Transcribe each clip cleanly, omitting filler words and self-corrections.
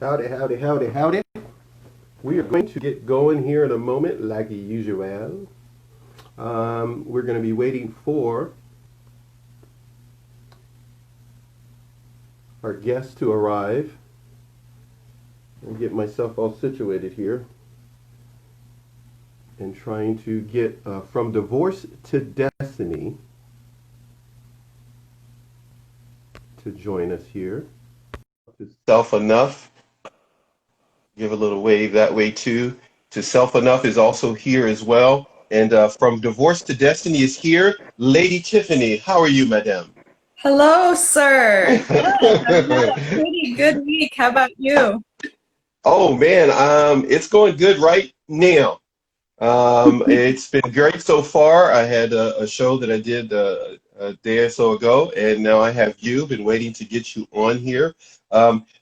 Howdy, howdy, howdy, howdy. We are going to get going here in a moment, like usual. We're going to be waiting for our guests to arrive. I'll get myself all situated here and trying to get From Divorce to Destiny to join us here. Self Enough. Give a little wave that way too. To Self Enough is also here as well. And From Divorce to Destiny is here. Lady Tiffany, how are you, madam? Hello, sir. Good. I've had a pretty good week. How about you? Oh man, it's going good right now. It's been great so far. I had a show that I did a day or so ago, and now I have you. Been waiting to get you on here.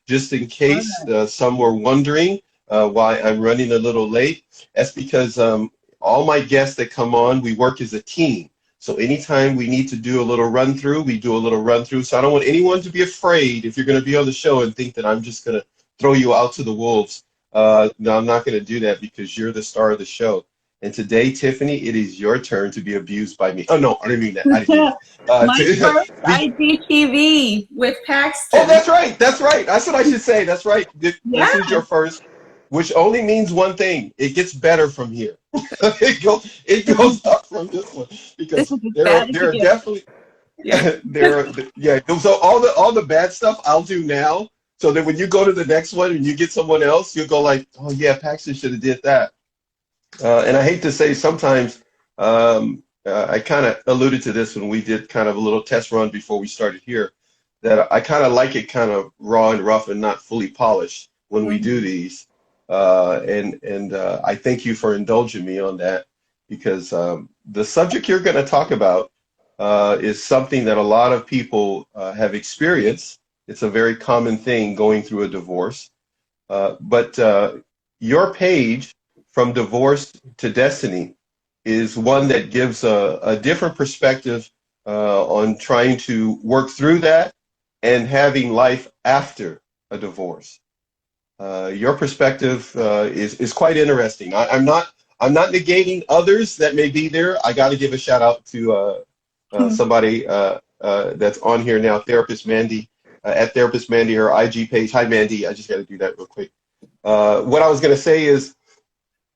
Just in case some were wondering why I'm running a little late, that's because all my guests that come on, we work as a team. So anytime we need to do a little run through, we do a little run through. So I don't want anyone to be afraid if you're going to be on the show and think that I'm just going to throw you out to the wolves. No, I'm not going to do that because you're the star of the show. And today, Tiffany, it is your turn to be abused by me. Oh, no, I didn't mean that. I didn't mean that. My first IGTV with Paxton. Oh, that's right. That's right. That's what I should say. That's right. This is your first, which only means one thing. It gets better from here. it goes up from this one because there are definitely So all the bad stuff I'll do now. So that when you go to the next one and you get someone else, you'll go like, oh yeah, Paxton should have did that. And I hate to say sometimes, I kind of alluded to this when we did kind of a little test run before we started here, that I kind of like it kind of raw and rough and not fully polished when we do these. And I thank you for indulging me on that because the subject you're going to talk about is something that a lot of people have experienced. It's a very common thing going through a divorce. But your page, From Divorce to Destiny, is one that gives a different perspective on trying to work through that and having life after a divorce. Your perspective is quite interesting. I'm not negating others that may be there. I got to give a shout out to somebody that's on here now, Therapist Mandy, at Therapist Mandy, her IG page. Hi, Mandy. I just got to do that real quick. What I was going to say is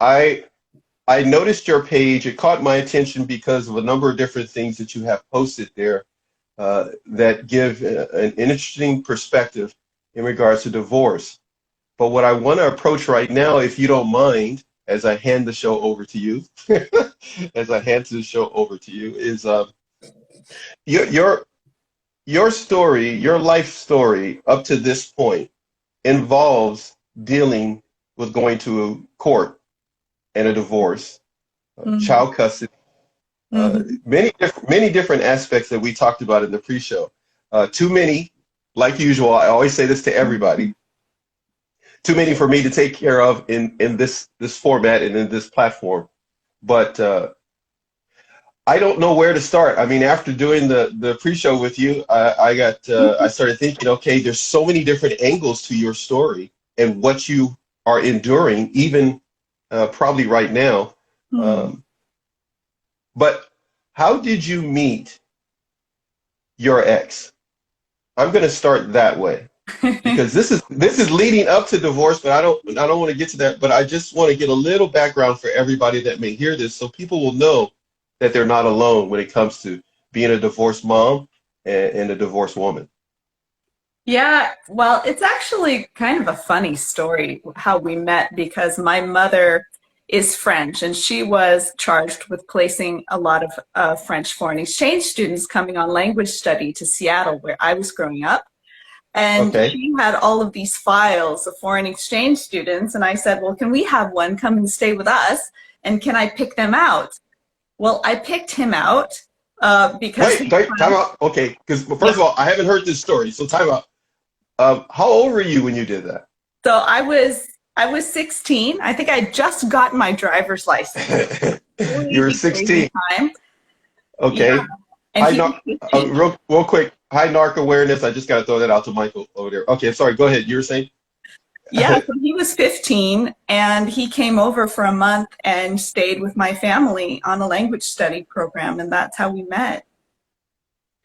I noticed your page. It caught my attention because of a number of different things that you have posted there that give an interesting perspective in regards to divorce. But what I want to approach right now, if you don't mind, as I hand the show over to you, is your story, your life story up to this point involves dealing with going to court and a divorce, child custody, many different aspects that we talked about in the pre-show. Too many, like usual. I always say this to everybody. Too many for me to take care of in this format and in this platform. But I don't know where to start. I mean, after doing the pre-show with you, I started thinking, okay, there's so many different angles to your story and what you are enduring, even probably right now. But how did you meet your ex? I'm going to start that way because this is leading up to divorce, but I don't want to get to that. But I just want to get a little background for everybody that may hear this, so people will know that they're not alone when it comes to being a divorced mom and a divorced woman. Yeah, well, it's actually kind of a funny story how we met because my mother is French and she was charged with placing a lot of French foreign exchange students coming on language study to Seattle where I was growing up. And she had all of these files of foreign exchange students and I said, well, can we have one come and stay with us and can I pick them out? Well, I picked him out because... Wait, time out. Okay, because first of all, I haven't heard this story, so time out. How old were you when you did that? So I was 16. I think I just got my driver's license. You were 16. Okay. Yeah. And real quick, high narc awareness. I just got to throw that out to Michael over there. Okay, sorry. Go ahead. You were saying? Yeah, so he was 15 and he came over for a month and stayed with my family on a language study program, and that's how we met.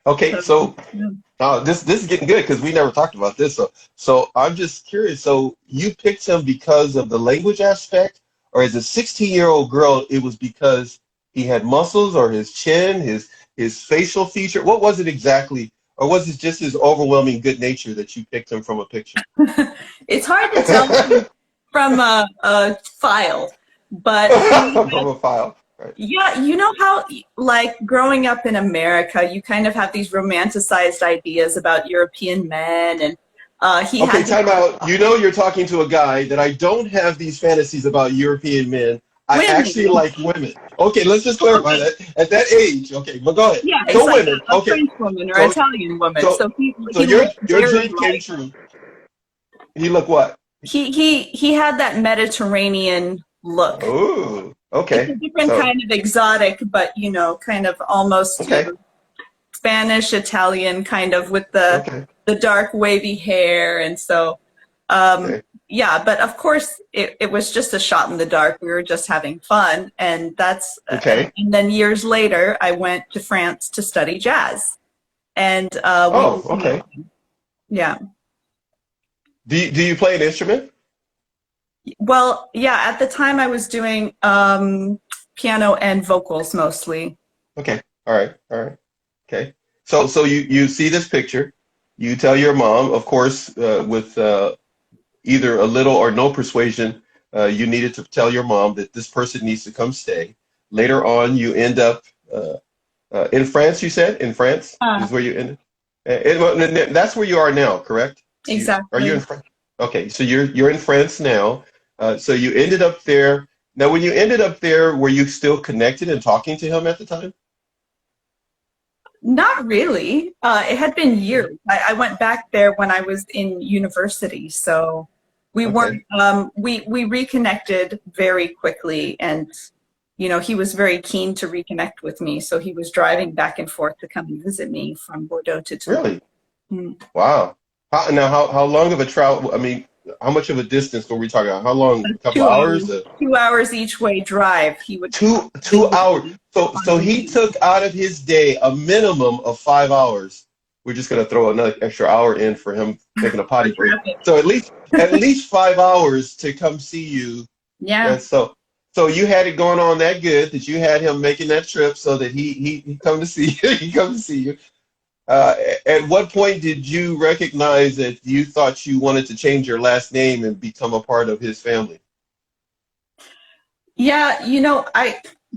Okay, So, so yeah. this is getting good because we never talked about this. So I'm just curious. So you picked him because of the language aspect, or as a 16-year-old girl, it was because he had muscles or his chin, his facial feature? What was it exactly? Or was it just his overwhelming good nature that you picked him from a picture? It's hard to tell from a file, but he From a file. Right. yeah, you know how, like, growing up in America, you kind of have these romanticized ideas about European men, and he Okay, had this time out. You know you're talking to a guy that I don't have these fantasies about European men. I actually women. like women. Okay, let's just clarify Okay. that. At that age, okay, but go ahead. Yeah, it's So like women, a okay. French woman or So Italian woman. so So so he looked your very dream came like true. He looked what? he had that Mediterranean look. Oh, It's a okay. different So kind of exotic, but kind of almost okay, Spanish, Italian, kind of with okay, the dark wavy hair, and so um, okay, yeah. But of course, it was just a shot in the dark. We were just having fun, and that's okay. and then years later, I went to France to study jazz, and we Oh, okay. yeah. Do you play an instrument? Well, yeah. At the time, I was doing piano and vocals mostly. Okay. All right. All right. Okay. So you see this picture. You tell your mom, of course, with either a little or no persuasion, you needed to tell your mom that this person needs to come stay. Later on, you end up in France, you said? In France is where you ended? That's where you are now, correct? Are you in Exactly. France? Okay, so you're in France now. So you ended up there. Now, when you ended up there, were you still connected and talking to him at the time? Not really. It had been years. I went back there when I was in university, so we Okay. weren't. We reconnected very quickly, and he was very keen to reconnect with me. So he was driving back and forth to come and visit me from Bordeaux to Toulouse. Really? Wow. How long of a travel? I mean, how much of a distance were we talking about? How long? A couple of 2 hours, hours? 2 hours each way drive. He would Two visit hours. me So on he weekends. took out of his day a minimum of 5 hours. We're just gonna throw another extra hour in for him taking a For potty break. traffic. So at least 5 hours to come see you. Yeah. And so you had it going on that good that you had him making that trip so that he come to see you. He come to see you. Uh, at what point did you recognize that you thought you wanted to change your last name and become a part of his family? Yeah,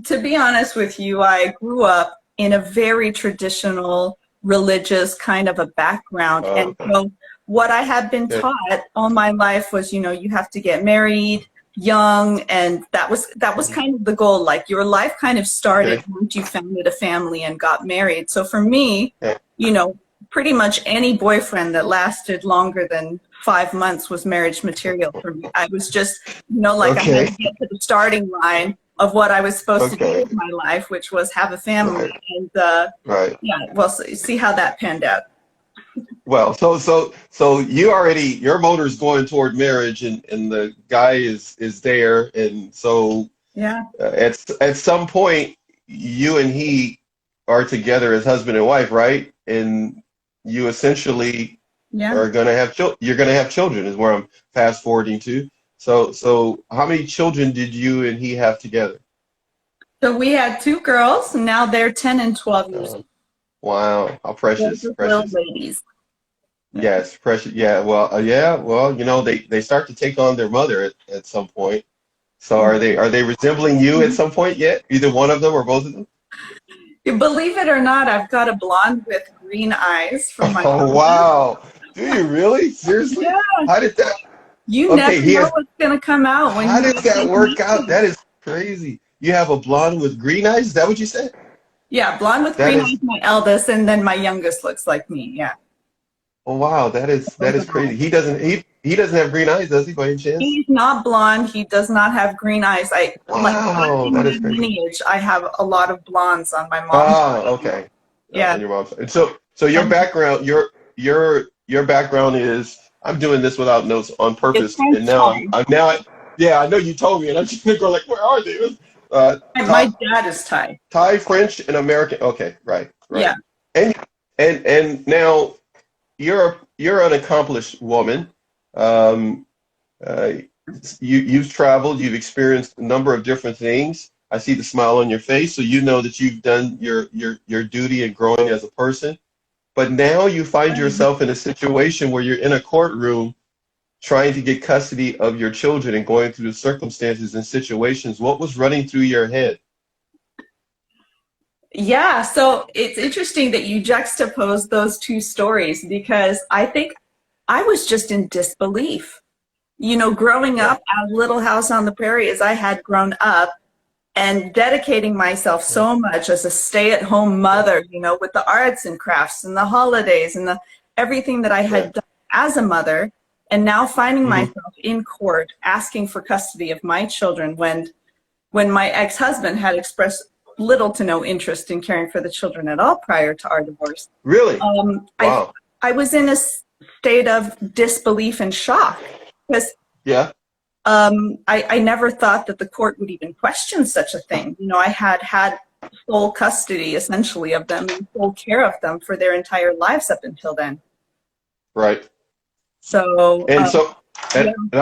to be honest with you, I grew up in a very traditional religious kind of a background. And Okay. so what I had been Yeah. taught all my life was, you have to get married young, and that was Mhm. kind of the goal. Like, your life kind of started Okay. once you founded a family and got married. So for me, Yeah. you know, pretty much any boyfriend that lasted longer than 5 months was marriage material for me. I was just, like, I had Okay. to get to the starting line of what I was supposed to do Okay. with my life, which was have a family. Right. And Right. yeah, well, see how that panned out. Well, so your motor's going toward marriage, and the guy is there, and so Yeah, at some point you and he are together as husband and wife, right? And you essentially yeah. are gonna have you're gonna have children is where I'm fast forwarding to. So how many children did you and he have together? So we had two girls, and now they're 10 and 12 years Uh, wow, how old. precious, They're just little precious. ladies. Yeah. Yes, precious. Yeah. Well, they start to take on their mother at some point. So are they resembling you at some point yet? Either one of them or both of them? You believe it or not, I've got a blonde with green eyes from my Oh mother. wow. Do you really? Seriously? Yeah, How did that you never okay, he know has what's going to come out when how you did have that these work out? meetings. That is crazy. You have a blonde with green eyes? Is that what you said? Yeah, blonde with That green is eyes, my eldest, and then my youngest looks like me. Yeah. oh wow, that is crazy. He doesn't have green eyes, does he, by any chance? He's not blonde. He does not have green eyes. I like Wow, in that my is crazy. lineage. I have a lot of blondes on my mom's Ah, side. okay. On Yeah, your mom's side. So your and background, your background is I'm doing this without notes on It's purpose, and French now time. yeah, I know you told me, and I'm just gonna go like, where are they? My Thai, dad is Thai. Thai, French, and American. Okay, right, right. Yeah. And and now you're an accomplished woman. Um, uh, you've traveled, you've experienced a number of different things. I see the smile on your face, so you know that you've done your duty in growing as a person. But now you find yourself in a situation where you're in a courtroom trying to get custody of your children and going through the circumstances and situations. What was running through your head? Yeah, so it's interesting that you juxtapose those two stories because I think I was just in disbelief. You know, growing Yeah. up at Little House on the Prairie as I had grown up and dedicating myself Yeah. so much as a stay-at-home Yeah. mother, you know, with the arts and crafts and the holidays and the everything that I Yeah. had done as a mother, and now finding Hmm. myself in court asking for custody of my children when my ex-husband had expressed little to no interest in caring for the children at all prior to our divorce. Really? Um, I Wow. I was in a state of disbelief and shock because Yeah. I never thought that the court would even question such a thing. You know, I had full custody essentially of them and full care of them for their entire lives up until then. Right. So And so, yeah, and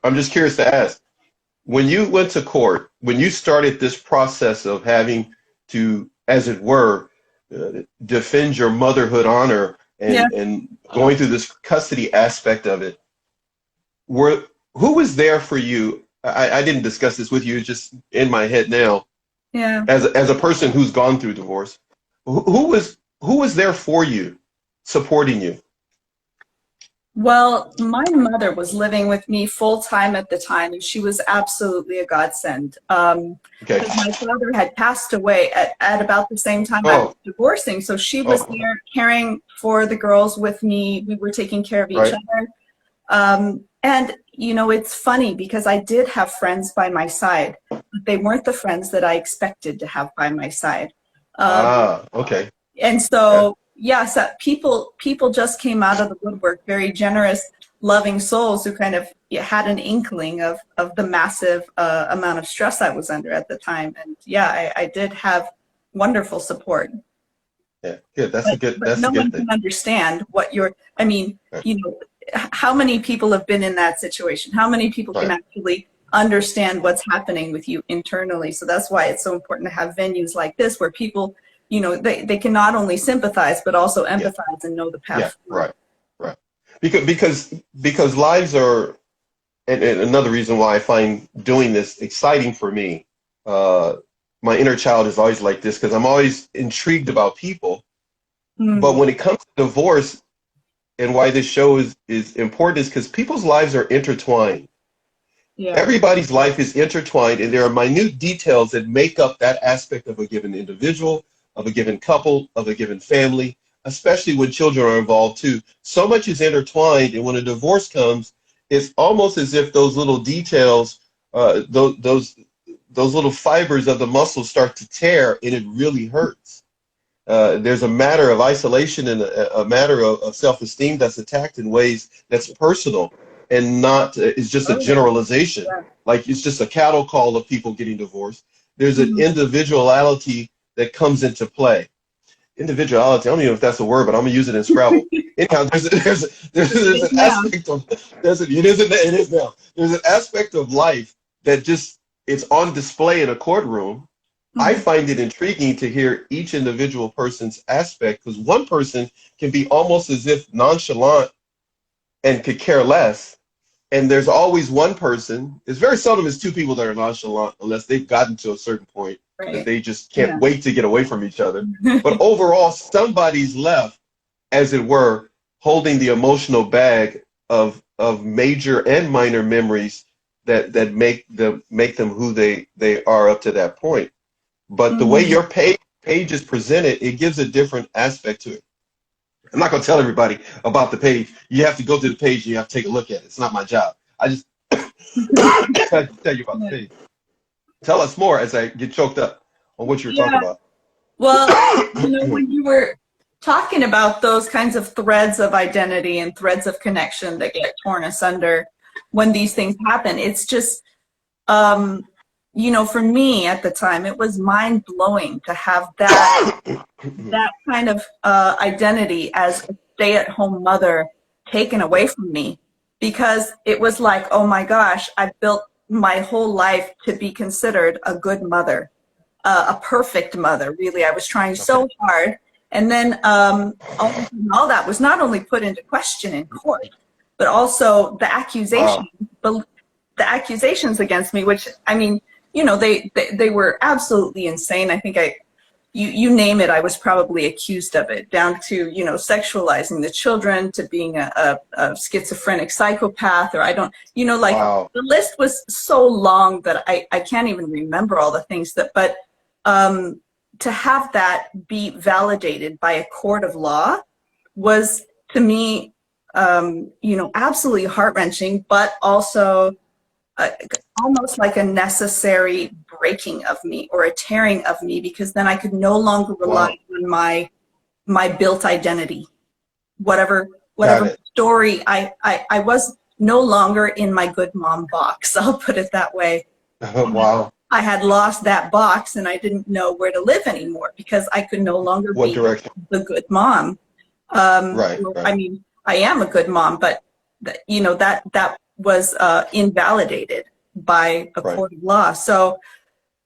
I'm just curious to ask, when you went to court, when you started this process of having to, as it were, defend your motherhood honor yeah. and going through this custody aspect of it, were who was there for you? I didn't discuss this with you, it's just in my head now. Yeah. As a person who's gone through divorce, who was there for you, supporting you? Well, my mother was living with me full time at the time, and she was absolutely a godsend. Okay. Because my father had passed away at about the same time I was Oh, divorcing, so she was oh, there caring for the girls with me. We were taking care of each right. other. And you know, it's funny because I did have friends by my side, but they weren't the friends that I expected to have by my side. Um, Ah, okay. and Yeah. so, yes, people just came out of the woodwork, very generous, loving souls who kind of had an inkling of the massive amount of stress I was under at the time. And yeah, I did have wonderful support. Yeah. Good. But That's a no good one thing. can understand what you're, I mean, Right. you know, how many people have been in that situation? How many people can Right. actually understand what's happening with you internally? So that's why it's so important to have venues like this where people, you know, they can not only sympathize, but also Yeah. empathize and know the Yeah. path forward. Right. Right. Because lives are, and another reason why I find doing this exciting for me. Uh, my inner child is always like this because I'm always intrigued about people. But Mm, when it comes to divorce, and why this show is important is because people's lives are intertwined. yeah. Everybody's life is intertwined, and there are minute details that make up that aspect of a given individual, of a given couple, of a given family, especially when children are involved too. So much is intertwined, and when a divorce comes, it's almost as if those little details, those little fibers of the muscle start to tear, and it really hurts. There's a matter of isolation and a matter of self-esteem that's attacked in ways that's personal and not it's just a Oh, yeah. generalization. Yeah. Like it's just a cattle call of people getting divorced. There's an Mhm. individuality that comes into play. Individuality, I don't even know if that's a word, but I'm gonna use it in Scrabble. Anyhow, there's Yes, an ma'am. aspect of it is now. There's an aspect of life that just it's on display in a courtroom. I Mhm. find it intriguing to hear each individual person's aspect because one person can be almost as if nonchalant and could care less. And there's always one person, it's very seldom it's two people that are nonchalant unless they've gotten to a certain point that Right. they just can't Yeah. wait to get away from each other. But overall, somebody's left, as it were, holding the emotional bag of major and minor memories that make them who they are up to that point. But the way Mhm. your page is presented, it gives a different aspect to it. I'm not going to tell everybody about the page. You have to go to the page and you have to take a look at it. It's not my job. I just tell you about the Yeah. page. Tell us more as I get choked up on what you were talking Yeah. about. Well, you know, when you were talking about those kinds of threads of identity and threads of connection that get torn asunder when these things happen. It's just, you know, for me at the time, it was mind blowing to have that that kind of identity as a stay-at-home mother taken away from me, because it was like, oh my gosh, I built my whole life to be considered a good mother, a perfect mother. Really, I was trying so hard, and then all that was not only put into question in court, but also the accusation, the accusations against me, which, I mean, you know, they were absolutely insane. I think you name it, I was probably accused of it, down to, you know, sexualizing the children, to being a schizophrenic psychopath, or I don't, you know, like the list was so long that I can't even remember all the things that, but to have that be validated by a court of law was, to me, you know, absolutely heart-wrenching, but also almost like a necessary breaking of me, or a tearing of me, because then I could no longer rely on my built identity. Whatever story, I was no longer in my good mom box. I'll put it that way. Wow. I had lost that box, and I didn't know where to live anymore, because I could no longer be the good mom. Right. I mean, I am a good mom, but you know, that was invalidated by a court of law. So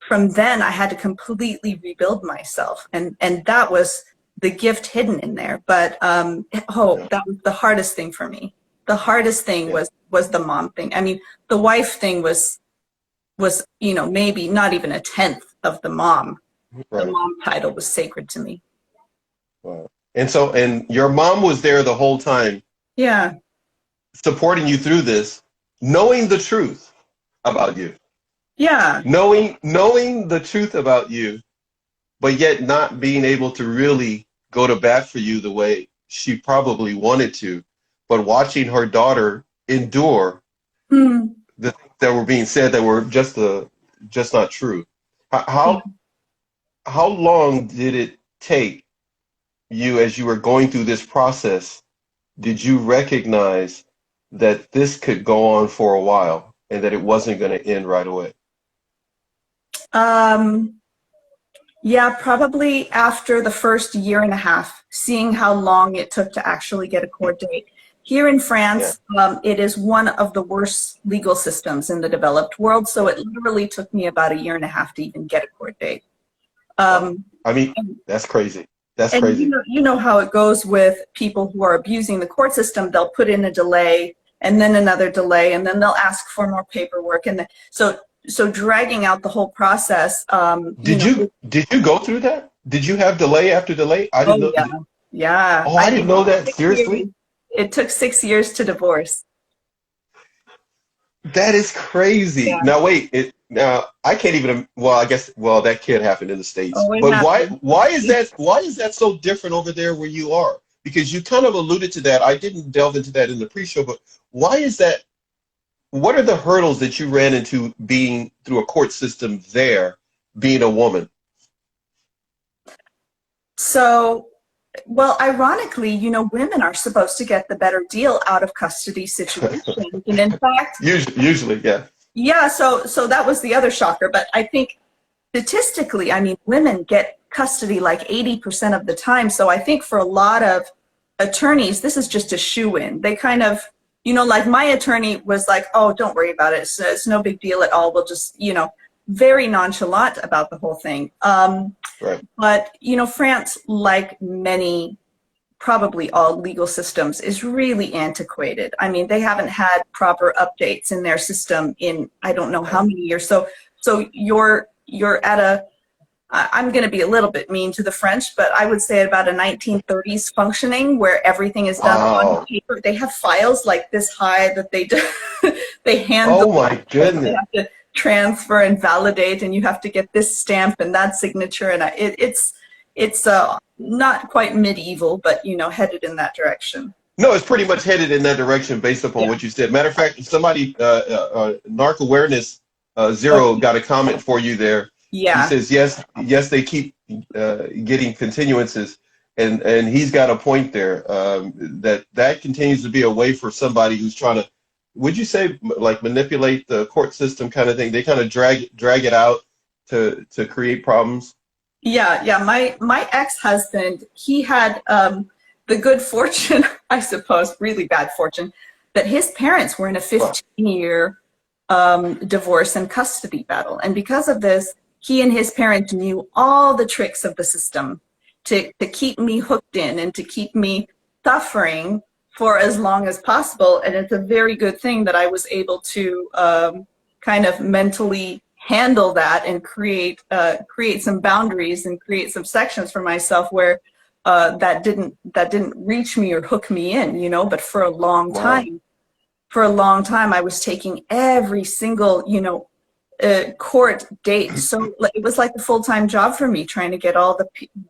from then I had to completely rebuild myself, and that was the gift hidden in there. But that was the hardest thing for me. The hardest thing was the mom thing. I mean, the wife thing was, you know, maybe not even a tenth of the mom. The mom title was sacred to me. Wow. And your mom was there the whole time. Yeah. Supporting you through this, knowing the truth about you. Yeah. Knowing the truth about you, but yet not being able to really go to bat for you the way she probably wanted to, but watching her daughter endure the things that were being said that were just not true. How long did it take you, as you were going through this process, did you recognize that this could go on for a while and that it wasn't going to end right away? Yeah, probably after the first year and a half, seeing how long it took to actually get a court date. Here in France, it is one of the worst legal systems in the developed world, so it literally took me about a year and a half to even get a court date. I mean, that's crazy. That's crazy. You know how it goes with people who are abusing the court system. They'll put in a delay, and then another delay, and then they'll ask for more paperwork, and so dragging out the whole process. Did you go through that? Did you have delay after delay? I didn't know. Yeah. Oh, I didn't know that. Seriously? It took 6 years to divorce. That is crazy. Yeah. Now wait, now I can't even. Well, I guess. Well, that can't happen in the States. But why is that so different over there where you are? Because you kind of alluded to that. I didn't delve into that in the pre-show, but why is that? What are the hurdles that you ran into being through a court system there, being a woman? So, well, ironically, you know, women are supposed to get the better deal out of custody situations, and in fact, usually, yeah. Yeah, so that was the other shocker. But I think statistically, I mean, women get custody like 80% of the time. So I think for a lot of attorneys, this is just a shoe-in. They kind of, you know, like my attorney was like, oh, don't worry about it. It's no big deal at all. We'll just, you know, very nonchalant about the whole thing. But, you know, France, like many, probably all legal systems, is really antiquated. I mean, they haven't had proper updates in their system in I don't know how many years. So you're at a, I'm going to be a little bit mean to the French, but I would say about a 1930s functioning where everything is done on paper. They have files like this high that they do, they hand. Oh my goodness! They have to transfer and validate, and you have to get this stamp and that signature, and it's not quite medieval, but you know, headed in that direction. No, it's pretty much headed in that direction based upon what you said. Matter of fact, somebody, Narc Awareness Zero, got a comment for you there. Yeah. He says, yes, they keep getting continuances. and he's got a point there. That continues to be a way for somebody who's trying to, would you say, like manipulate the court system kind of thing? They kind of drag it out to create problems. Yeah, yeah. My ex-husband, he had the good fortune, I suppose, really bad fortune, that his parents were in a 15-year divorce and custody battle. And because of this, he and his parents knew all the tricks of the system to keep me hooked in and to keep me suffering for as long as possible. And it's a very good thing that I was able to kind of mentally handle that and create some boundaries and create some sections for myself where that didn't reach me or hook me in, you know. But for a long time, I was taking every single, you know, court date. So it was like a full-time job for me, trying to get all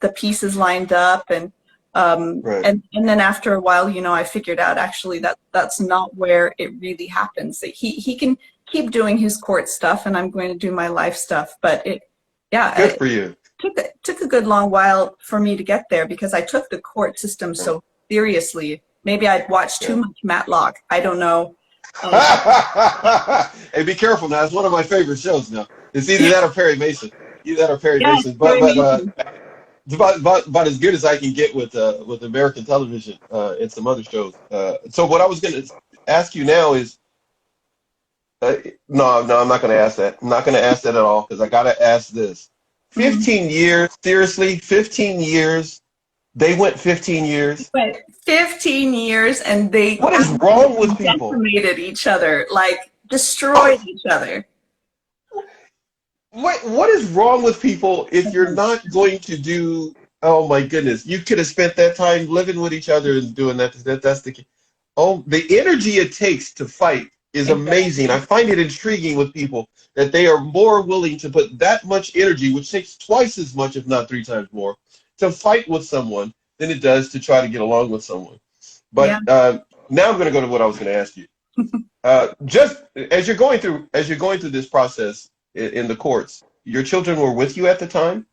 the pieces lined up, and and then after a while, you know, I figured out actually that that's not where it really happens. He can keep doing his court stuff, and I'm going to do my life stuff. But Good for you. Took a good long while for me to get there because I took the court system so seriously. Maybe I'd watched too much Matlock. I don't know. Hey, be careful now. It's one of my favorite shows now. It's either that or Perry Mason. Either that or Perry Mason. But about as good as I can get with American television and some other shows. So what I was going to ask you now is, no, I'm not going to ask that. I'm not going to ask that at all because I got to ask this. 15 years, seriously, 15 years. They went 15 years. Went 15 years, and they. What is wrong with people? Decimated each other, like destroyed each other. What is wrong with people if you're not going to do? Oh my goodness, you could have spent that time living with each other and doing that. That's the. Oh, the energy it takes to fight is amazing. I find it intriguing with people that they are more willing to put that much energy, which takes twice as much, if not 3 times more, to fight with someone than it does to try to get along with someone. But now I'm going to go to what I was going to ask you. Just as you're going through this process in the courts, your children were with you at the time?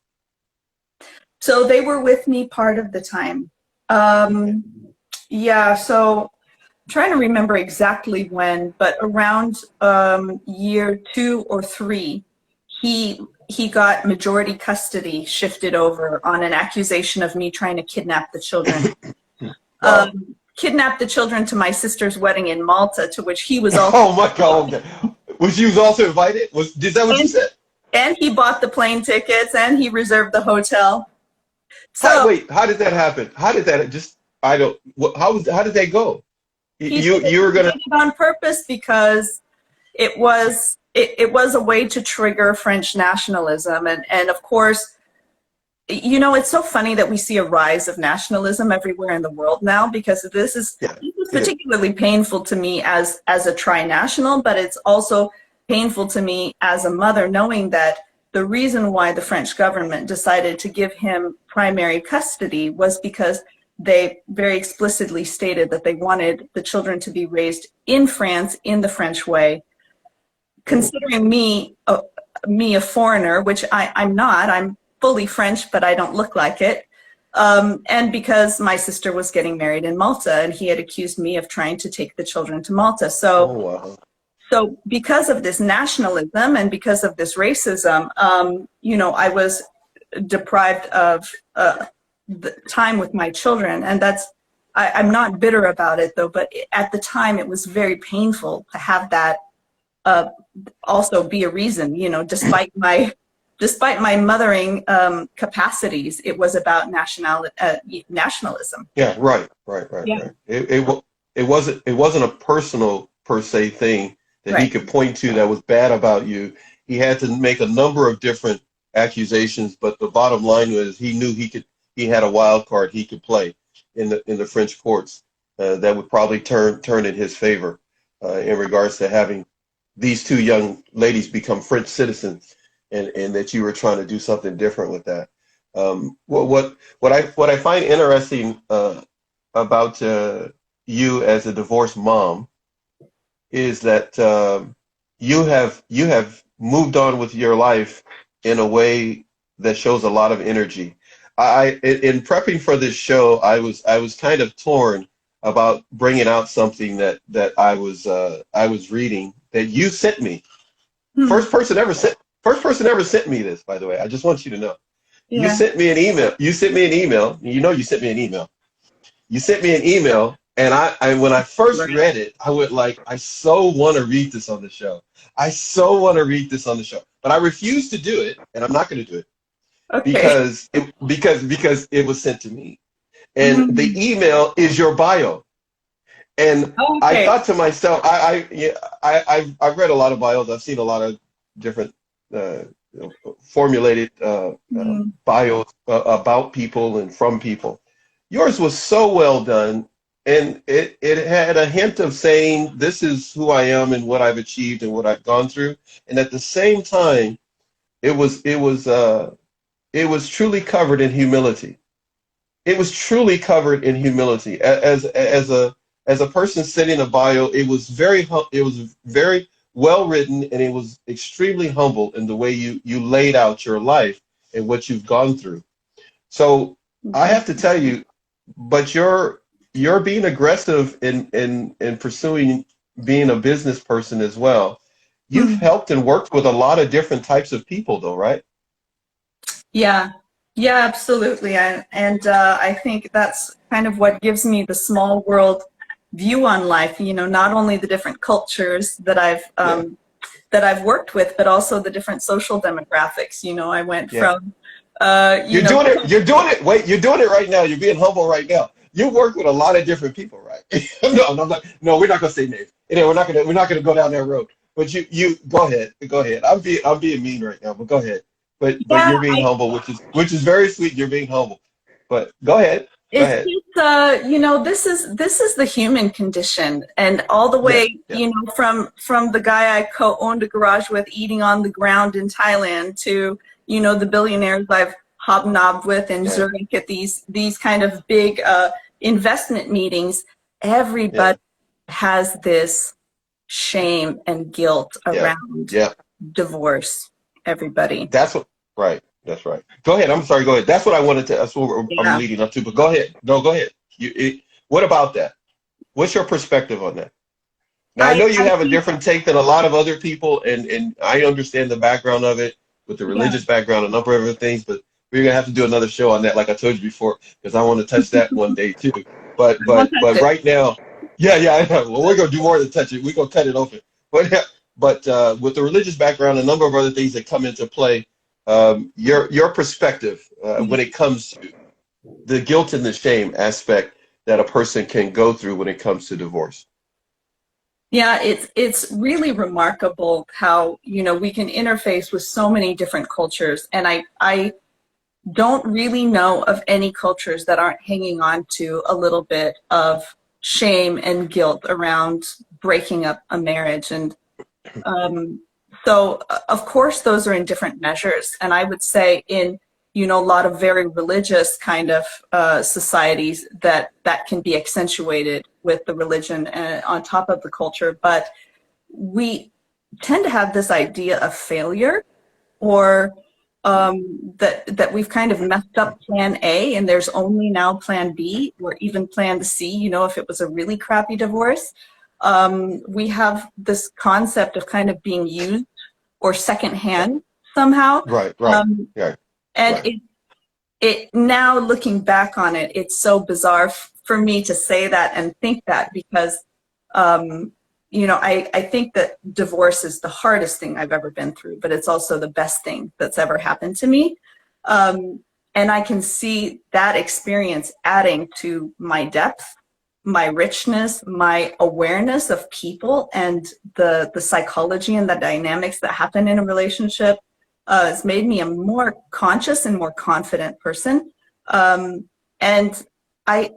So they were with me part of the time. Yeah, so I'm trying to remember exactly when, but around year 2 or 3, he got majority custody shifted over on an accusation of me trying to kidnap the children. Kidnapped the children to my sister's wedding in Malta, to which he was also. Oh my God! Was you also invited? Is that what you said? And he bought the plane tickets and he reserved the hotel. So wait, how did that happen? How did that how did that go? You were gonna on purpose because it was a way to trigger French nationalism, and of course, you know, it's so funny that we see a rise of nationalism everywhere in the world now, because this is particularly painful to me as a tri-national, but it's also painful to me as a mother, knowing that the reason why the French government decided to give him primary custody was because they very explicitly stated that they wanted the children to be raised in France in the French way. Considering me a foreigner, which I'm not, I'm fully French, but I don't look like it. And because my sister was getting married in Malta, and he had accused me of trying to take the children to Malta. So, so because of this nationalism and because of this racism, you know, I was deprived of the time with my children. And I'm not bitter about it though, but at the time it was very painful to have that also be a reason, you know, despite my mothering capacities, it was about nationalism. Yeah, right. It wasn't a personal per se thing that he could point to that was bad about you. He had to make a number of different accusations, but the bottom line was he knew he had a wild card he could play in the French courts that would probably turn in his favor in regards to having these 2 young ladies become French citizens. And that you were trying to do something different with that. What I find interesting about you as a divorced mom is that you have moved on with your life in a way that shows a lot of energy. in prepping for this show, I was kind of torn about bringing out something that I was reading that you sent me. Hmm. First person ever sent me this, by the way. I just want you to know. You Yeah. sent me an email. You sent me an email. You know you sent me an email. You sent me an email, and I when I first Right. read it, I went like, I so want to read this on the show. I so want to read this on the show, but I refuse to do it, and I'm not going to do it Okay. because it was sent to me, and the Mhm. email is your bio. And I Okay. thought to myself, yeah, I've read a lot of bios. I've seen a lot of different uh, formulated Mhm. bios about people and from people. Yours was so well done, and it had a hint of saying, this is who I am and what I've achieved and what I've gone through. And at the same time, it was truly covered in humility. It was truly covered in humility. As a person sending a bio, it was very well written, and it was extremely humble in the way you laid out your life and what you've gone through. So I Thank have to tell you, but you're being aggressive in pursuing being a business person as well. You've you. helped and worked with a lot of different types of people, though, right? Yeah, yeah, absolutely. And I think that's kind of what gives me the small world view on life. You know, not only the different cultures Yeah, that I've worked with, but also the different social demographics. You know, I went yeah. from you You're know, doing it. You're doing it. Wait, you're doing it right now. You're being humble right now. You work with a lot of different people, right? No, no, we're not gonna say names. Anyway, we're not gonna go down that road. But you go ahead. Go ahead. I'm being mean right now, but go ahead. But yeah, you're being humble, which is very sweet. You're being humble. But go ahead. Go it's ahead. just you know, this is the human condition, and all the Yeah, way, yeah, you know, from the guy I co-owned a garage with eating on the ground in Thailand to, you know, the billionaires I've hobnobbed with in yeah, Zurich at these kind of big investment meetings. yeah, Everybody has this shame and guilt yeah, around yeah. divorce. Everybody. That's what. Right. That's right. Go ahead. I'm sorry. Go ahead. That's what I wanted to. That's what I'm Yeah. leading up to. But go ahead. No, go ahead. What about that? What's your perspective on that? Now, I know you I have a think, different take than a lot of other people, and I understand the background of it with the yeah. religious background, a number of other things, but we're gonna have to do another show on that, like I told you before, because I want to touch that one day too. But Don't but touch but it. right now, yeah, yeah, I know. Well, we're gonna do more than touch it. We're gonna cut it open. But with the religious background, a number of other things that come into play, your perspective when it comes to the guilt and the shame aspect that a person can go through when it comes to divorce. Yeah, it's really remarkable how, you know, we can interface with so many different cultures. And I don't really know of any cultures that aren't hanging on to a little bit of shame and guilt around breaking up a marriage. And Um, of course, those are in different measures. And I would say in, you know, a lot of very religious kind of societies that can be accentuated with the religion on top of the culture. But we tend to have this idea of failure, or that we've kind of messed up plan A and there's only now plan B or even plan C, you know, if it was a really crappy divorce. We have this concept of kind of being used or secondhand somehow. Right, right, Um, right, and right. it now looking back on it, it's so bizarre for me to say that and think that because um, you know, I think that divorce is the hardest thing I've ever been through, but it's also the best thing that's ever happened to me. Um, and I can see that experience adding to my depth, my richness, my awareness of people and the psychology and the dynamics that happen in a relationship. It's made me a more conscious and more confident person. And I,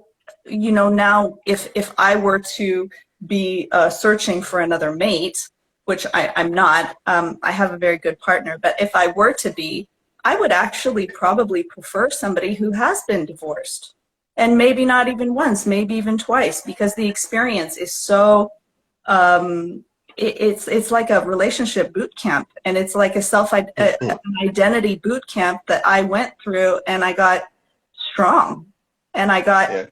you know, now if I were to be searching for another mate, which I'm not. I have a very good partner, but if I were to be, I would actually probably prefer somebody who has been divorced, and maybe not even once, maybe even twice, because the experience is so. It's like a relationship boot camp, and it's like an identity boot camp that I went through, and I got strong, and I got, Yeah.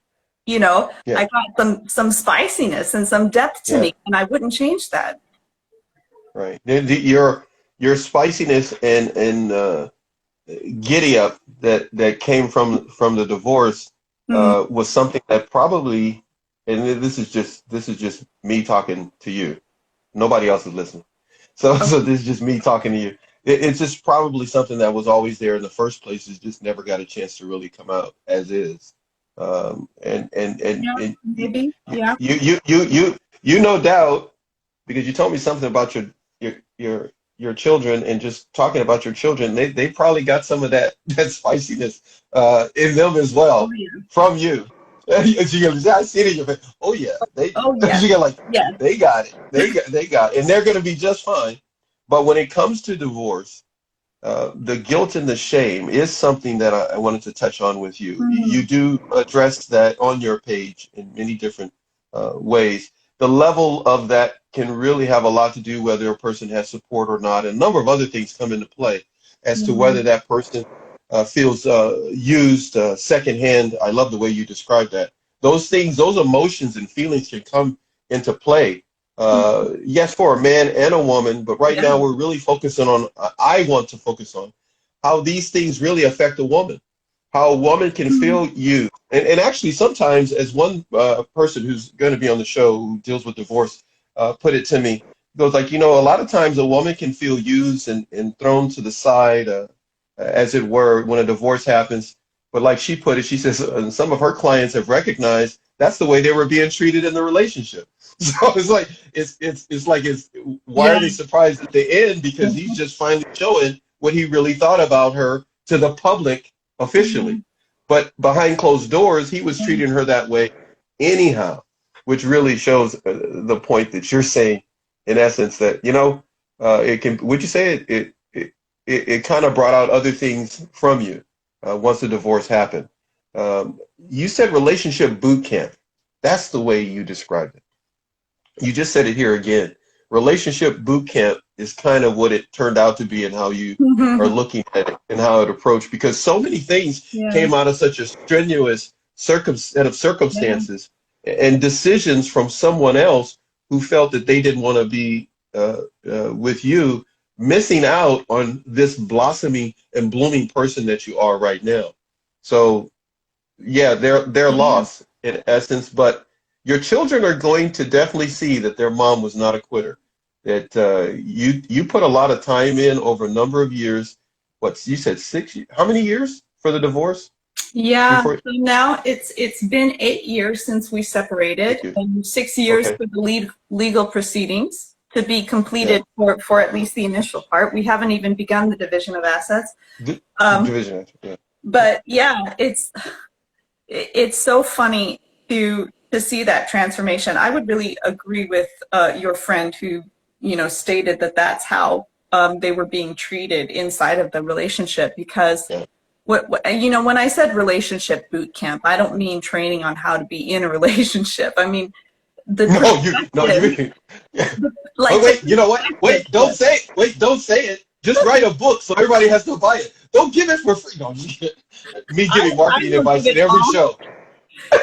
you know, Yeah. I got some spiciness and some depth to Yeah. me, and I wouldn't change that. Right. Your spiciness and giddy up that came from the divorce Mm, was something that probably, and this is just me talking to you. Nobody else is listening. So okay. this is just me talking to you. It's just probably something that was always there in the first place. It's just never got a chance to really come out as is. Yeah, And maybe. Yeah. you no doubt, because you told me something about your your children, and just talking about your children, they probably got some of that spiciness in them as Oh well yeah. from you. She goes, I see it in your face. Oh yeah, they do. Oh yeah. She got like, Yeah. they got it. They got it. And they're gonna be just fine. But when it comes to divorce, the guilt and the shame is something that I wanted to touch on with you. You Mhm. do address that on your page in many different ways. The level of that can really have a lot to do whether a person has support or not. And a number of other things come into play as to whether Mhm. that person feels used secondhand. I love the way you described that. Those things, those emotions and feelings can come into play. Yes, for a man and a woman, but right Yeah. now we're really focusing on, I want to focus on how these things really affect a woman, how a woman can Mhm. feel used. And actually, sometimes, as one person who's going to be on the show who deals with divorce put it to me, goes like, a lot of times a woman can feel used and thrown to the side, as it were, when a divorce happens. But like she put it, she says, and some of her clients have recognized that's the way they were being treated in the relationship. So it's like why Yeah. are they surprised at the end? Because he's just finally showing what he really thought about her to the public officially. Mhm. But behind closed doors, he was treating her that way anyhow, which really shows the point that you're saying, in essence, that it can. Would you say it kind of brought out other things from you once the divorce happened? You said relationship boot camp. That's the way you described it. You just said it here again. Relationship boot camp is kind of what it turned out to be, and how you are Mhm. looking at it and how it approached, because so many things Yeah. came out of such a strenuous set of Yeah. circumstances and decisions from someone else who felt that they didn't want to be with you, missing out on this blossoming and blooming person that you are right now. So yeah, they're Yeah. lost in essence, but your children are going to definitely see that their mom was not a quitter. That you put a lot of time in over a number of years. What you said, 6 years? How many years for the divorce Yeah, before? so now it's been 8 years since we separated, 6 years. and 6 years Okay. for the legal proceedings to be Yeah. completed for at least the initial part. We haven't even begun the division of assets. D Um, Division. Yeah. but yeah, it's so funny to see that transformation. I would really agree with your friend who stated that that's how they were being treated inside of the relationship, because Yeah. when I said relationship boot camp, I don't mean training on how to be in a relationship. I mean the No, you perspective, mean. Yeah. like Oh the wait, you know what? perspective Wait, don't say it. Wait, don't say it. Just write a book so everybody has to buy it. Don't give it for free. No, me I giving I marketing will give advice in it every all. show.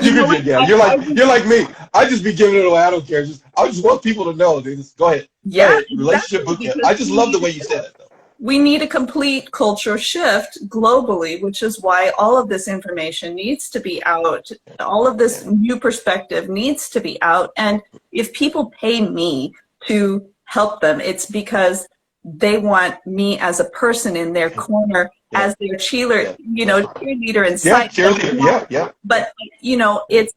You know what? Yeah. Would, You're like me. I just be giving it away. I don't care. I just want people to know. They just go ahead. Go yeah, ahead. Relationship exactly, boot camp. because I just love the way you said it though. we need a complete culture shift globally, which is why all of this information needs to be out. All of this Yeah. new perspective needs to be out. And if people pay me to help them, it's because they want me as a person in their corner, Yeah. as their cheerleader, Yeah. Yeah. cheerleader in Yeah. sight. Cheerleader. Yeah. Yeah. Yeah. But it's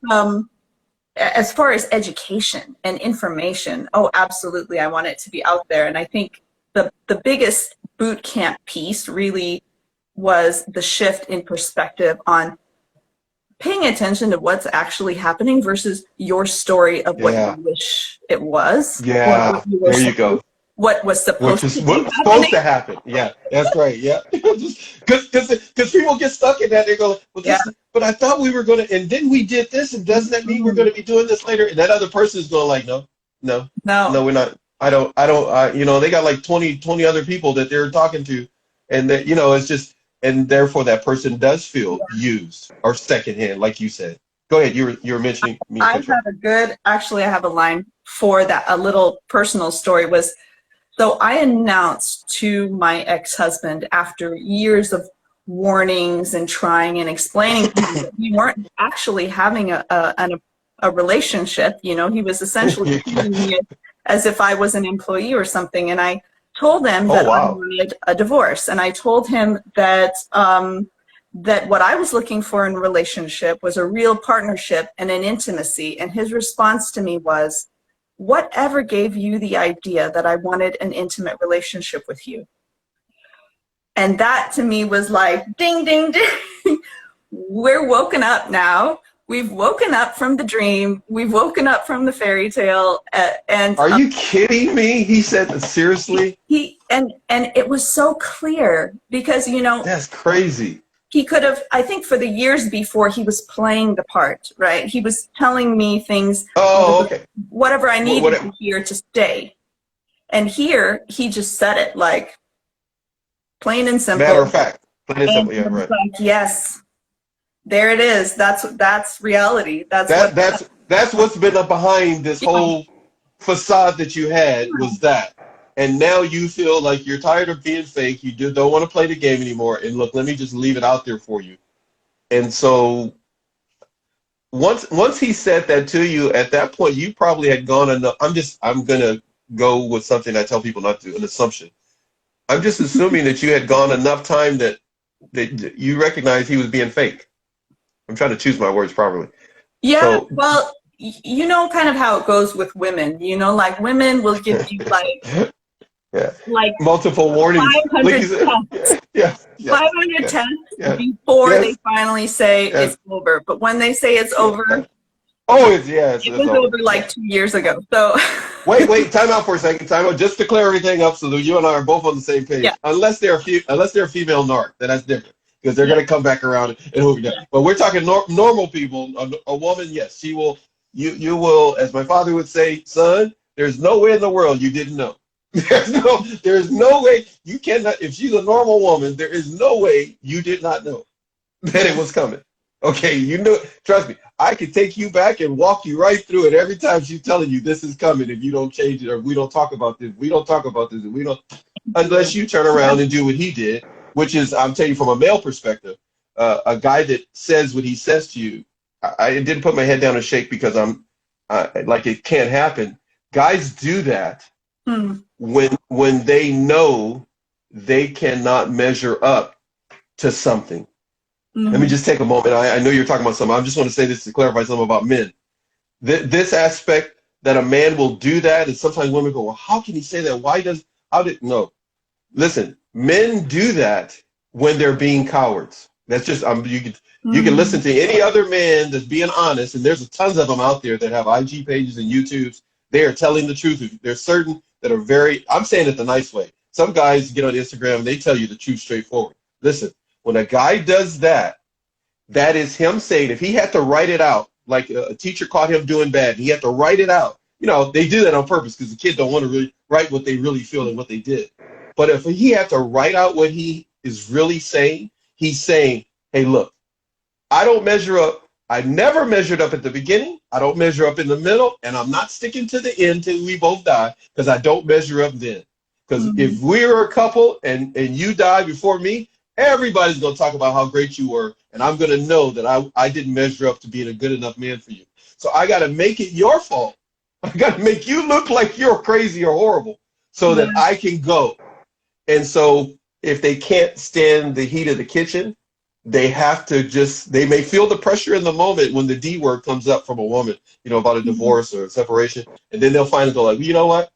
as far as education and information, oh, absolutely, I want it to be out there. And I think the biggest boot camp piece really was the shift in perspective on paying attention to what's actually happening versus your story of what you Yeah. wish it was, or Yeah. There you go. what was Which supposed is to be what's supposed happening. to happen. Yeah, that's right. Yeah, just because people get stuck in that, they go, well, Yeah. but I thought we were gonna, and then we did this, and doesn't that mean we're Mhm. gonna be doing this later? And that other person is going like, no, no, no, No. we're not. I don't. They got like 20 other people that they're talking to, and that it's just and therefore that person does feel used or secondhand, like you said. Go ahead. You were mentioning me. I have a good, actually, I have a line for that. A little personal story was, so I announced to my ex-husband after years of warnings and trying and explaining to him that we weren't actually having a relationship. You know, he was essentially treating me as if I was an employee or something. And I told him that I wanted a divorce. And I told him that that what I was looking for in a relationship was a real partnership and an intimacy. And his response to me was, whatever gave you the idea that I wanted an intimate relationship with you? And that to me was like, ding, ding, ding. We're woken up now. We've woken up from the dream. We've woken up from the fairy tale. And are you kidding me? He said that, seriously? And it was so clear because, you know, that's crazy. He could have, I think for the years before, he was playing the part, right? He was telling me things, okay, whatever I needed to hear to stay. And here, he just said it like, plain and simple. Matter of fact. Plain and simple, yeah, right. Like, yes, there it is. That's reality. That's what's been up behind this whole facade that you had, was that. And now you feel like you're tired of being fake. You don't want to play the game anymore. And look, let me just leave it out there for you. And so once he said that to you, at that point, you probably had gone enough. I'm going to go with something I tell people not to, an assumption. I'm just assuming that you had gone enough time that you recognized he was being fake. I'm trying to choose my words properly. Yeah, so, well, you know kind of how it goes with women. You know, like women will give you like... Yeah. Like multiple warnings. 500 tests. Yeah. 500 tests before they finally say it's over. But when they say it's over, it was over like 2 years ago. So wait, time out for a second. Time out, just to clear everything up so that you and I are both on the same page. Yeah. Unless they're a female narc, then that's different because they're going to come back around and hook you down. But we're talking normal people. A woman, yes, she will. You will, as my father would say, son. There's no way in the world you didn't know. There's no way you cannot. If she's a normal woman, there is no way you did not know that it was coming. Okay, you know. Trust me, I could take you back and walk you right through it every time she's telling you this is coming. If you don't change it, or we don't talk about this, we don't talk about this, and we don't, unless you turn around and do what he did, which is, I'm telling you from a male perspective, a guy that says what he says to you. I didn't put my head down and shake because I'm like it can't happen. Guys do that. When they know they cannot measure up to something. Let me just take a moment. I know you're talking about something. I just want to say this to clarify something about men. This aspect that a man will do that, and sometimes women go, well, how can he say that? No. Listen, men do that when they're being cowards. That's just, you can listen to any other man that's being honest, and there's tons of them out there that have IG pages and YouTubes. They are telling the truth. There's certain that are I'm saying it the nice way. Some guys get on Instagram and they tell you the truth straightforward. Listen, when a guy does that, that is him saying, if he had to write it out, like a teacher caught him doing bad, he had to write it out. You know, they do that on purpose because the kids don't want to really write what they really feel and what they did. But if he had to write out what he is really saying, he's saying, hey, look, I don't measure up. I never measured up at the beginning. I don't measure up in the middle, and I'm not sticking to the end till we both die because I don't measure up then. Because if we're a couple and you die before me, everybody's going to talk about how great you were, and I'm going to know that I didn't measure up to being a good enough man for you. So I got to make it your fault. I got to make you look like you're crazy or horrible so that I can go. And so if they can't stand the heat of the kitchen, they have to they may feel the pressure in the moment when the D word comes up from a woman, you know, about a divorce or a separation. And then they'll finally go like, you know what?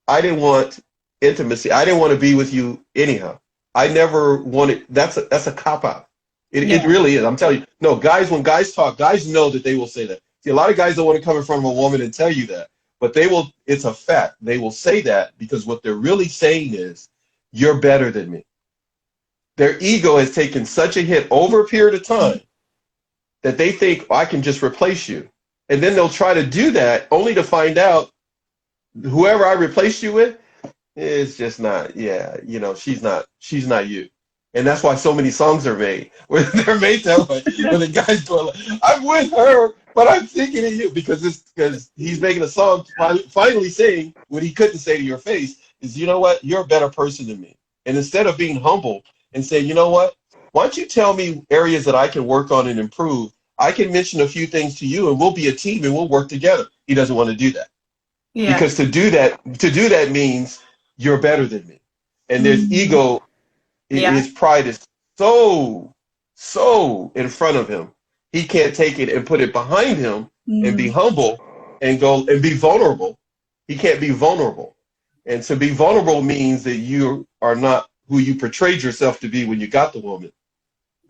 I didn't want intimacy. I didn't want to be with you anyhow. I never wanted, that's a cop-out. It really is. I'm telling you. No, guys, when guys talk, guys know that they will say that. See, a lot of guys don't want to come in front of a woman and tell you that. But they will, it's a fact. They will say that because what they're really saying is, you're better than me. Their ego has taken such a hit over a period of time that they think, I can just replace you. And then they'll try to do that only to find out whoever I replaced you with is just not, you know, she's not you. And that's why so many songs are made. Where they're made that way. Where the guy's going like, I'm with her, but I'm thinking of you. Because he's making a song finally saying what he couldn't say to your face is, you know what? You're a better person than me. And instead of being humble and saying, you know what? Why don't you tell me areas that I can work on and improve? I can mention a few things to you and we'll be a team and we'll work together. He doesn't want to do that. Yeah. Because to do that means you're better than me. And there's ego. His pride is so in front of him. He can't take it and put it behind him and be humble and go and be vulnerable. He can't be vulnerable. And to be vulnerable means that you are not who you portrayed yourself to be when you got the woman.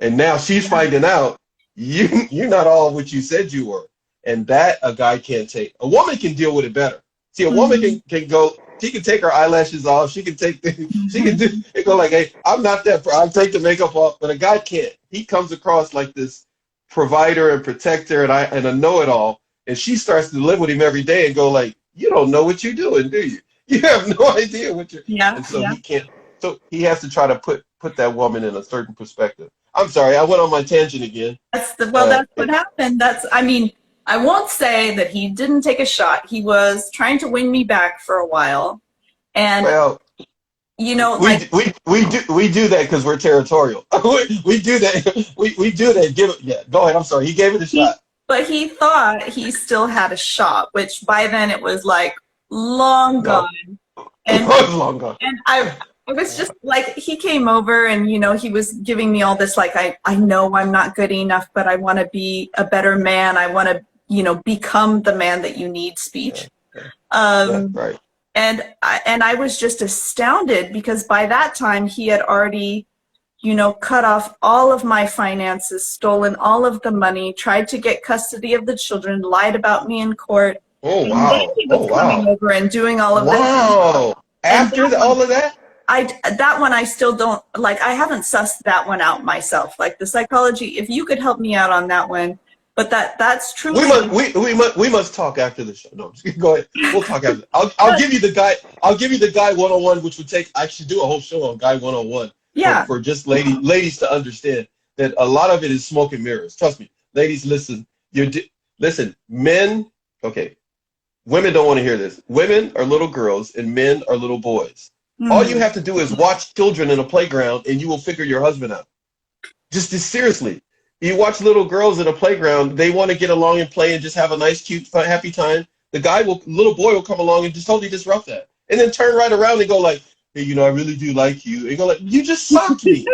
And now she's finding out you're not all what you said you were. And that a guy can't take. A woman can deal with it better. See, a woman can go, she can take her eyelashes off, she can take she can do it, go like, hey, I'm not that, I'll take the makeup off, but a guy can't. He comes across like this provider and protector and a know-it-all, and she starts to live with him every day and go like, you don't know what you're doing, do you? You have no idea what you're and so he can't, so he has to try to put that woman in a certain perspective. I'm sorry, I went on my tangent again. That's what happened. I won't say that he didn't take a shot. He was trying to win me back for a while. And you know, we do that because we're territorial. we do that. We do that. Give it. Go ahead. I'm sorry. He gave it a shot. But he thought he still had a shot, which by then it was like long gone. And it was long gone. And I was just like, he came over and, you know, he was giving me all this, like, I know I'm not good enough, but I want to be a better man. I want to, you know, become the man that you need speech. Right. And I was just astounded because by that time he had already, you know, cut off all of my finances, stolen all of the money, tried to get custody of the children, lied about me in court. Oh, and wow. then he was coming over and doing all of this. Wow. After all of that? That one I still don't, like, I haven't sussed that one out myself. Like the psychology, if you could help me out on that one. But that's true. We must talk after the show. No, just go ahead. We'll talk after. I'll give you the guy. I'll give you the guy 101, which would take. I should do a whole show on guy 101. Yeah. For just ladies to understand that a lot of it is smoke and mirrors. Trust me, ladies. Listen. Listen. Men. Okay. Women don't want to hear this. Women are little girls and men are little boys. All you have to do is watch children in a playground, and you will figure your husband out. Just seriously. You watch little girls at a playground, they want to get along and play and just have a nice, cute, fun, happy time. The little boy will come along and just totally disrupt that. And then turn right around and go like, hey, you know, I really do like you. And go like, you just socked me.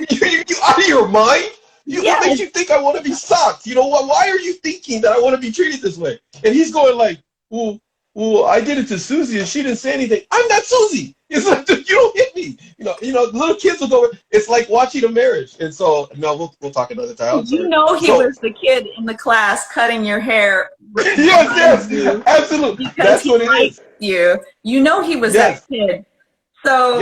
you out of your mind? What makes you think I want to be socked? You know what? Why are you thinking that I want to be treated this way? And he's going like, well, I did it to Susie and she didn't say anything. I'm not Susie. It's like, you don't hit me. You know, little kids will go, it's like watching a marriage. And so, no, we'll talk another time. You know, he was the kid in the class cutting your hair. Yes, absolutely. That's what it is. You know he was that kid. So,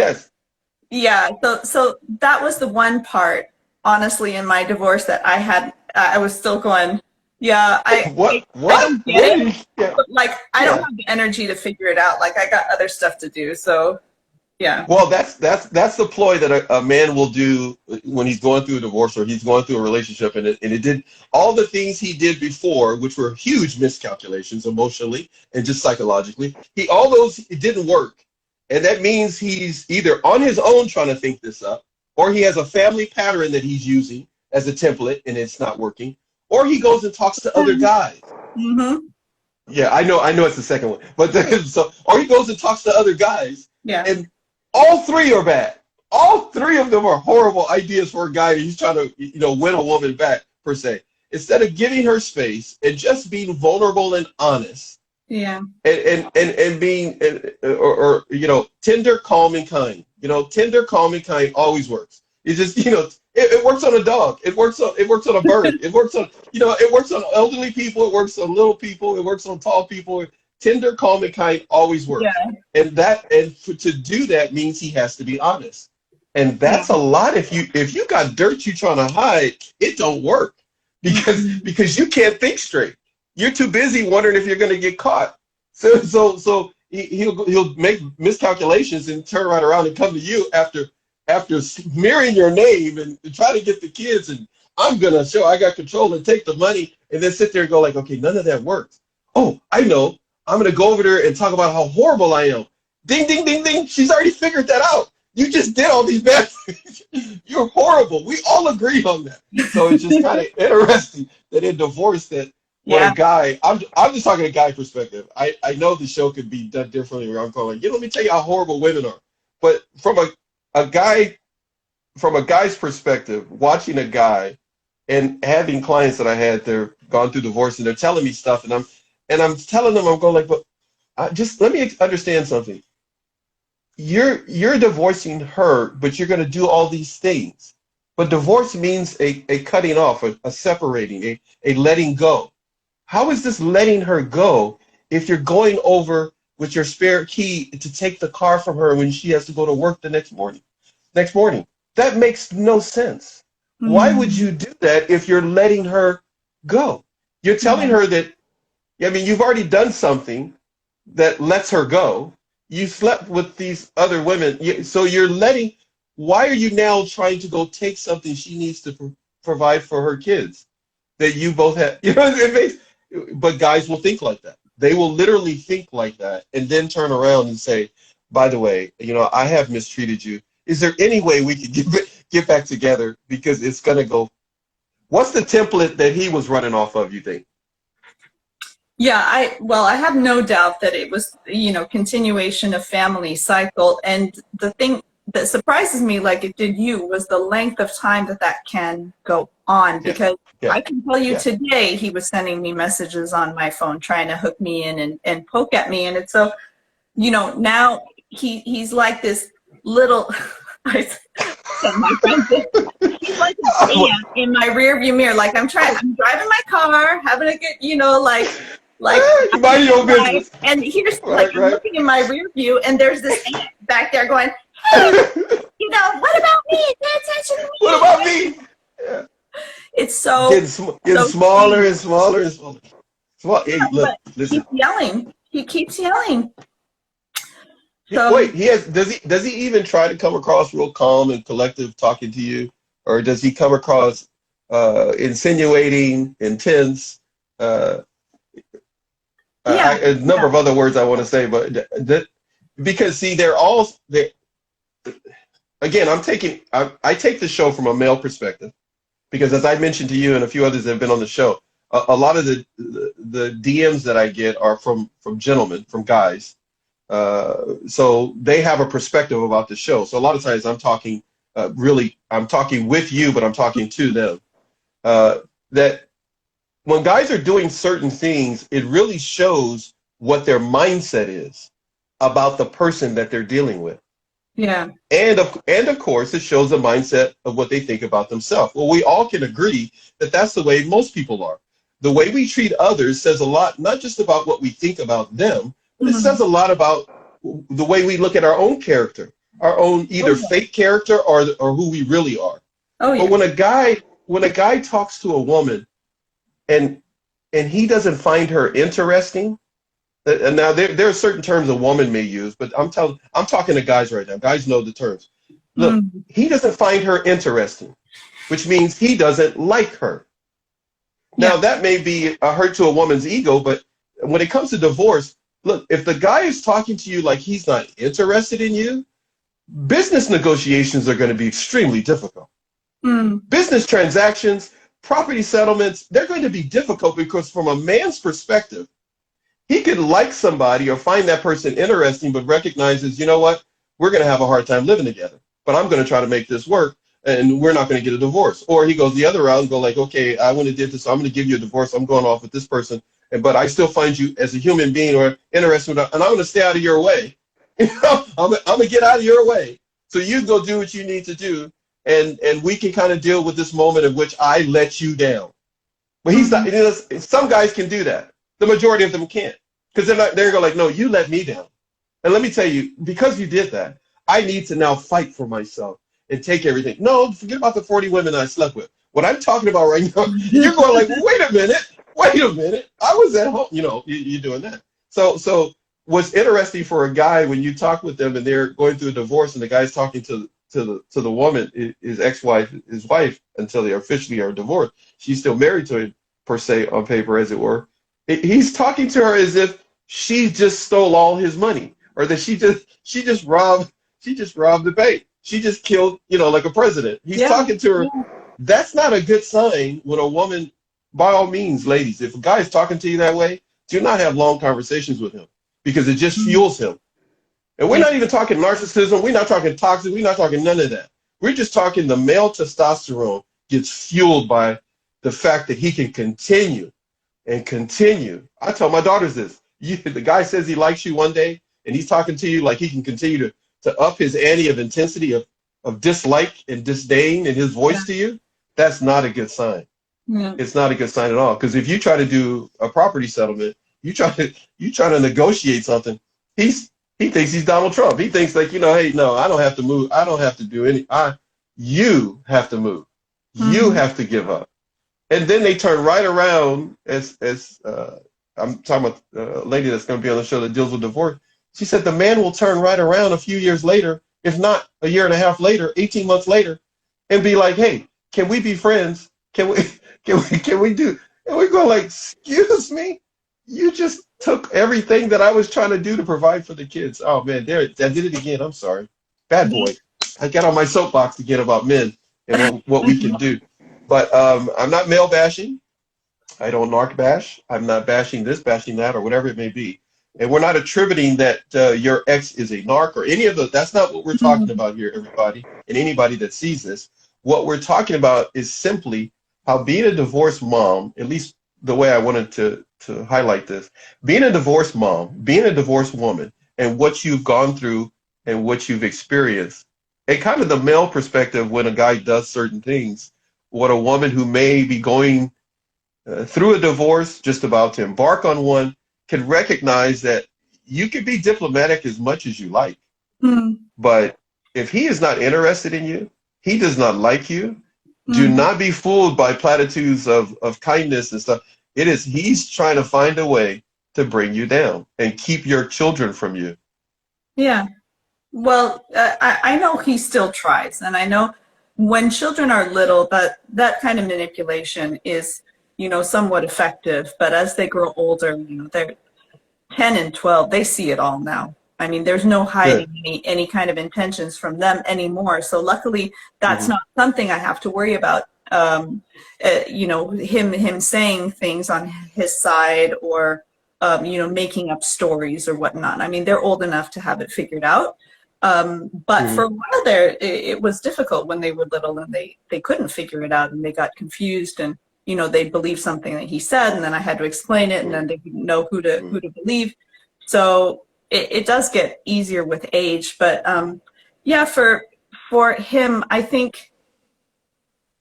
yeah. So that was the one part, honestly, in my divorce that I was still going, I don't get it. But, like, I don't have the energy to figure it out. Like, I got other stuff to do. So, yeah. Well, that's the ploy that a man will do when he's going through a divorce or he's going through a relationship, and it did all the things he did before, which were huge miscalculations emotionally and just psychologically. It didn't work, and that means he's either on his own trying to think this up, or he has a family pattern that he's using as a template and it's not working, or he goes and talks to other guys. Yeah, I know it's the second one, but or he goes and talks to other guys. Yeah, and all three are bad. All three of them are horrible ideas for a guy who's trying to, win a woman back, per se. Instead of giving her space and just being vulnerable and honest. Yeah. And being, tender, calm, and kind. Tender, calm, and kind always works. It's just, it works on a dog. It works on a bird. It works on, it works on elderly people. It works on little people. It works on tall people. Tender, calm, and kind always works. Yeah. And to do that means he has to be honest. And that's a lot. If you got dirt you're trying to hide, it don't work because you can't think straight. You're too busy wondering if you're going to get caught. So he'll make miscalculations and turn right around and come to you after after smearing your name and try to get the kids, and I'm gonna show I got control and take the money, and then sit there and go like, okay, none of that works. Oh, I know. I'm gonna go over there and talk about how horrible I am. Ding, ding, ding, ding. She's already figured that out. You just did all these bad things. You're horrible. We all agree on that. So it's just kind of interesting that in divorce that when a guy, I'm just talking a guy perspective. I know the show could be done differently where I'm going, let me tell you how horrible women are. But from a guy's perspective, watching a guy and having clients that I had, they're gone through divorce and they're telling me stuff, and I'm telling them, I'm going like, but just let me understand something. You're divorcing her, but you're going to do all these things. But divorce means a cutting off, a separating, a letting go. How is this letting her go if you're going over with your spare key to take the car from her when she has to go to work the next morning? That makes no sense. Mm-hmm. Why would you do that if you're letting her go? You're telling her that, you've already done something that lets her go. You slept with these other women. So why are you now trying to go take something she needs to provide for her kids that you both have? But guys will think like that. They will literally think like that and then turn around and say, by the way, I have mistreated you. Is there any way we could get back together? Because it's going to go. What's the template that he was running off of, you think? Yeah, I have no doubt that it was, continuation of family cycle. And the thing that surprises me, like it did you, was the length of time that can go on. Because I can tell you today, he was sending me messages on my phone trying to hook me in and poke at me. And it's so, now he's like this little, my friend, he's like an ant in my rear view mirror. Like I'm driving my car, having a good, like you mind your own business. And here's I'm looking in my rear view, and there's this ant back there going, hey, what about me? Pay attention to me. What about me? Yeah. It's so getting smaller and smaller and smaller. Hey, look, listen. He keeps yelling. So, wait, does he even try to come across real calm and collective talking to you, or does he come across insinuating, intense? A number of other words I want to say, but because see, again, I take the show from a male perspective, because as I mentioned to you and a few others that have been on the show, a lot of the DMs that I get are from gentlemen, from guys. So they have a perspective about the show. So a lot of times I'm talking with you, but I'm talking to them. That when guys are doing certain things, it really shows what their mindset is about the person that they're dealing with. Yeah. And of course, it shows the mindset of what they think about themselves. Well, we all can agree that that's the way most people are. The way we treat others says a lot, not just about what we think about them, but it says a lot about the way we look at our own character, our own either fake character or who we really are. Oh, yeah. But when a guy talks to a woman and he doesn't find her interesting, and now there are certain terms a woman may use, but I'm talking to guys right now. Guys know the terms. Look, he doesn't find her interesting, which means he doesn't like her. Now, that may be a hurt to a woman's ego, but when it comes to divorce, look, if the guy is talking to you like he's not interested in you, business negotiations are going to be extremely difficult. Business transactions, property settlements, they're going to be difficult because from a man's perspective, he could like somebody or find that person interesting, but recognizes, you know what, we're going to have a hard time living together, but I'm going to try to make this work, and we're not going to get a divorce. Or he goes the other route and go like, okay, I wouldn't have did this, so I'm going to give you a divorce. I'm going off with this person, but I still find you as a human being or interesting, and I'm going to stay out of your way. I'm going to get out of your way. So you go do what you need to do, and we can kind of deal with this moment in which I let you down. But he's not. Some guys can do that. The majority of them can't, because they're going like, no, you let me down. And let me tell you, because you did that, I need to now fight for myself and take everything. No, forget about the 40 women I slept with. What I'm talking about right now, you're going like, wait a minute. I was at home. You're doing that. So what's interesting for a guy when you talk with them and they're going through a divorce and the guy's talking to to the woman, his ex-wife, his wife, until they officially are divorced. She's still married to him, per se, on paper, as it were. He's talking to her as if she just stole all his money, or that she just robbed the bank. She just killed, like a president. He's talking to her. That's not a good sign when a woman, by all means, ladies, if a guy is talking to you that way, do not have long conversations with him, because it just fuels him. And we're not even talking narcissism. We're not talking toxic. We're not talking none of that. We're just talking the male testosterone gets fueled by the fact that he can continue and continue. I tell my daughters this. The guy says he likes you one day, and he's talking to you like he can continue to up his ante of intensity of dislike and disdain in his voice to you. That's not a good sign. It's not a good sign at all. Because if you try to do a property settlement, you try to negotiate something, he thinks he's Donald Trump. He thinks like, hey, no, I don't have to move. I don't have to do any. You have to move. You have to give up. And then they turn right around as I'm talking about a lady that's going to be on the show that deals with divorce. She said the man will turn right around a few years later, if not a year and a half later, 18 months later, and be like, hey, can we be friends? Can we do? And we go like, excuse me, you just took everything that I was trying to do to provide for the kids. Oh man, I did it again. I'm sorry. Bad boy. I got on my soapbox again about men and what we can do. But I'm not male bashing. I don't narc bash. I'm not bashing this, bashing that, or whatever it may be. And we're not attributing that your ex is a narc or any of those. That's not what we're talking about here, everybody, and anybody that sees this. What we're talking about is simply how being a divorced mom, at least the way I wanted to highlight this, being a divorced mom, being a divorced woman, and what you've gone through and what you've experienced, and kind of the male perspective when a guy does certain things, what a woman who may be going through a divorce, just about to embark on one, can recognize that you can be diplomatic as much as you like. But if he is not interested in you, he does not like you, do not be fooled by platitudes of kindness and stuff. He's trying to find a way to bring you down and keep your children from you. Yeah. Well, I know he still tries, and I know when children are little, that kind of manipulation is, somewhat effective. But as they grow older, they're 10 and 12, they see it all now. I mean, there's no hiding any kind of intentions from them anymore. So luckily, that's not something I have to worry about. Him saying things on his side, or making up stories or whatnot. I mean, they're old enough to have it figured out. But for a while there, it was difficult when they were little, and they couldn't figure it out, and they got confused, and they believed something that he said, and then I had to explain it, and then they didn't know who to believe. So it does get easier with age, but yeah, for him, I think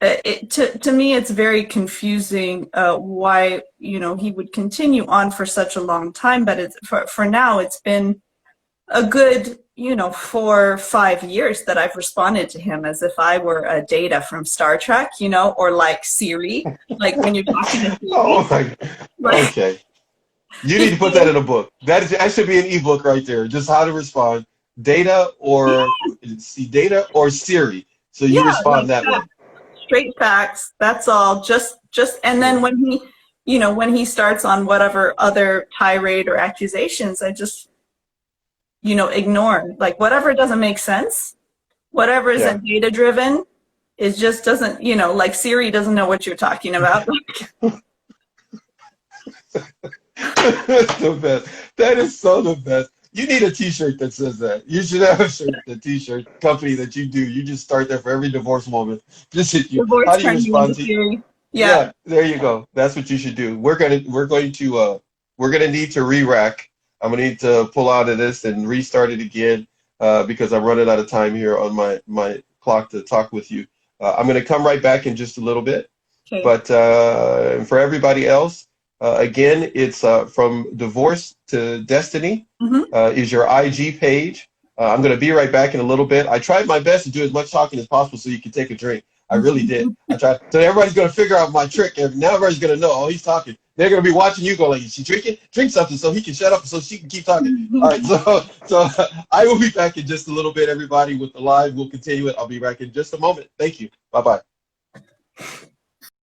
to me it's very confusing why he would continue on for such a long time. But it's for now, it's been a good 4 or 5 years that I've responded to him as if I were a Data from Star Trek, or like Siri, like when you're talking to Siri. Oh my, okay. You need to put that in a book. That should be an ebook right there. Just how to respond. Data or Siri. So you respond like that way. Straight facts. That's all. Just and then when he starts on whatever other tirade or accusations, I just ignore. Like whatever doesn't make sense, whatever isn't data driven, it just doesn't. Like Siri doesn't know what you're talking about. The best. That is so the best. You need a T-shirt that says that. You should have a T-shirt company that you do. You just start there for every divorced woman. Just hit you. How do you respond to? Yeah, there you go. That's what you should do. We're gonna need to re-rack. I'm gonna need to pull out of this and restart it again because I'm running out of time here on my clock to talk with you. I'm gonna come right back in just a little bit. Okay. But for everybody else. Again, it's From Divorce to Destiny is your IG page. I'm going to be right back in a little bit. I tried my best to do as much talking as possible so you can take a drink. I really did. I tried. So everybody's gonna figure out my trick, and now everybody's gonna know. Oh, he's talking. They're gonna be watching you go like, is she drinking? Drink something so he can shut up, so she can keep talking. All right. So I will be back in just a little bit, everybody, with the live. We'll continue it. I'll be back in just a moment. Thank you. Bye bye.